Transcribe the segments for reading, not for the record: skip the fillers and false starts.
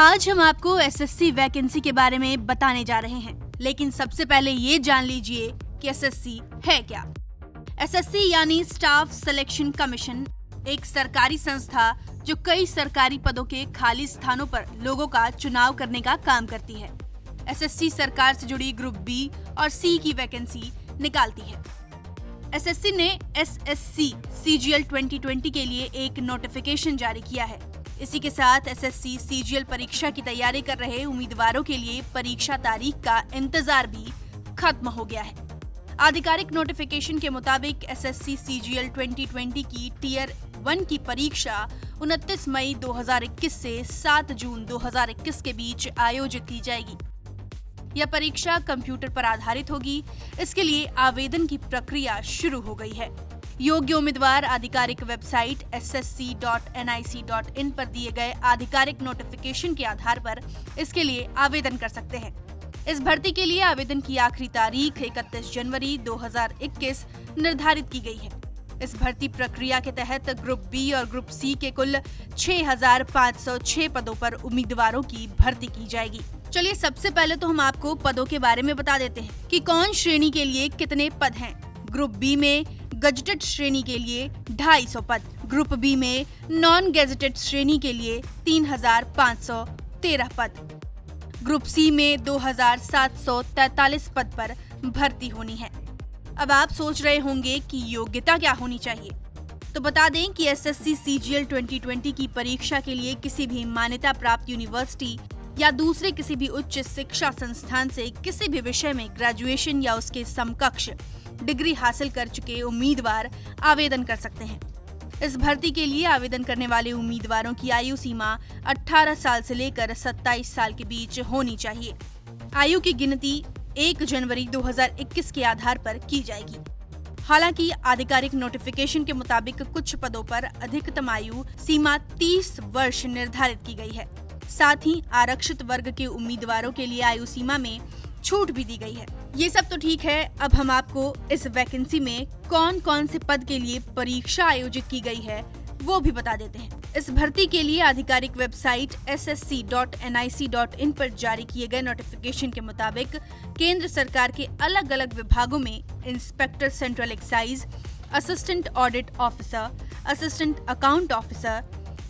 आज हम आपको एसएससी वैकेंसी के बारे में बताने जा रहे हैं, लेकिन सबसे पहले ये जान लीजिए कि एसएससी है क्या। एसएससी यानी स्टाफ सिलेक्शन कमीशन एक सरकारी संस्था जो कई सरकारी पदों के खाली स्थानों पर लोगों का चुनाव करने का काम करती है। एसएससी सरकार से जुड़ी ग्रुप बी और सी की वैकेंसी निकालती है। एसएससी ने एसएससी सीजीएल 2020 के लिए एक नोटिफिकेशन जारी किया है। इसी के साथ एसएससी सीजीएल परीक्षा की तैयारी कर रहे उम्मीदवारों के लिए परीक्षा तारीख का इंतजार भी खत्म हो गया है। आधिकारिक नोटिफिकेशन के मुताबिक एसएससी सीजीएल 2020 की टियर 1 की परीक्षा 29 मई 2021 से 7 जून 2021 के बीच आयोजित की जाएगी। यह परीक्षा कंप्यूटर पर आधारित होगी। इसके लिए आवेदन की प्रक्रिया शुरू हो गई है। योग्य उम्मीदवार आधिकारिक वेबसाइट ssc.nic.in पर दिए गए आधिकारिक नोटिफिकेशन के आधार पर इसके लिए आवेदन कर सकते हैं। इस भर्ती के लिए आवेदन की आखिरी तारीख 31 जनवरी 2021 निर्धारित की गई है। इस भर्ती प्रक्रिया के तहत ग्रुप बी और ग्रुप सी के कुल 6,506 पदों पर उम्मीदवारों की भर्ती की जाएगी। चलिए सबसे पहले तो हम आपको पदों के बारे में बता देते हैं कि कौन श्रेणी के लिए कितने पद हैं। ग्रुप बी में गजेटेड श्रेणी के लिए 250 पद, ग्रुप बी में नॉन गजेटेड श्रेणी के लिए 3,513 पद, ग्रुप सी में 2,743 पद पर भर्ती होनी है। अब आप सोच रहे होंगे कि योग्यता क्या होनी चाहिए, तो बता दें कि एसएससी सीजीएल 2020 की परीक्षा के लिए किसी भी मान्यता प्राप्त यूनिवर्सिटी या दूसरे किसी भी उच्च शिक्षा संस्थान से किसी भी विषय में ग्रेजुएशन या उसके समकक्ष डिग्री हासिल कर चुके उम्मीदवार आवेदन कर सकते हैं। इस भर्ती के लिए आवेदन करने वाले उम्मीदवारों की आयु सीमा 18 साल से लेकर 27 साल के बीच होनी चाहिए। आयु की गिनती 1 जनवरी 2021 के आधार पर की जाएगी। हालांकि आधिकारिक नोटिफिकेशन के मुताबिक कुछ पदों पर अधिकतम आयु सीमा 30 वर्ष निर्धारित की गई है। साथ ही आरक्षित वर्ग के उम्मीदवारों के लिए आयु सीमा में छूट भी दी गई है। ये सब तो ठीक है, अब हम आपको इस वैकेंसी में कौन कौन से पद के लिए परीक्षा आयोजित की गई है वो भी बता देते हैं। इस भर्ती के लिए आधिकारिक वेबसाइट ssc.nic.in पर जारी किए गए नोटिफिकेशन के मुताबिक केंद्र सरकार के अलग अलग विभागों में inspector central excise, assistant audit officer, assistant account officer,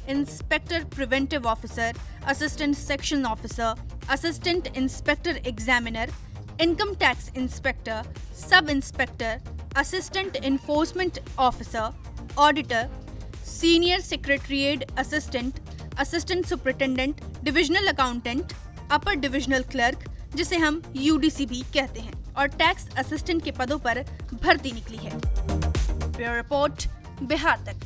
inspector preventive officer, assistant section officer, assistant inspector examiner, income tax inspector, sub inspector, assistant enforcement officer, auditor, senior secretariat assistant, assistant superintendent, divisional accountant, upper divisional clerk जिसे हम UDC भी कहते हैं, और tax assistant के पदों पर भर्ती निकली है। ब्यूरो रिपोर्ट, बिहार तक।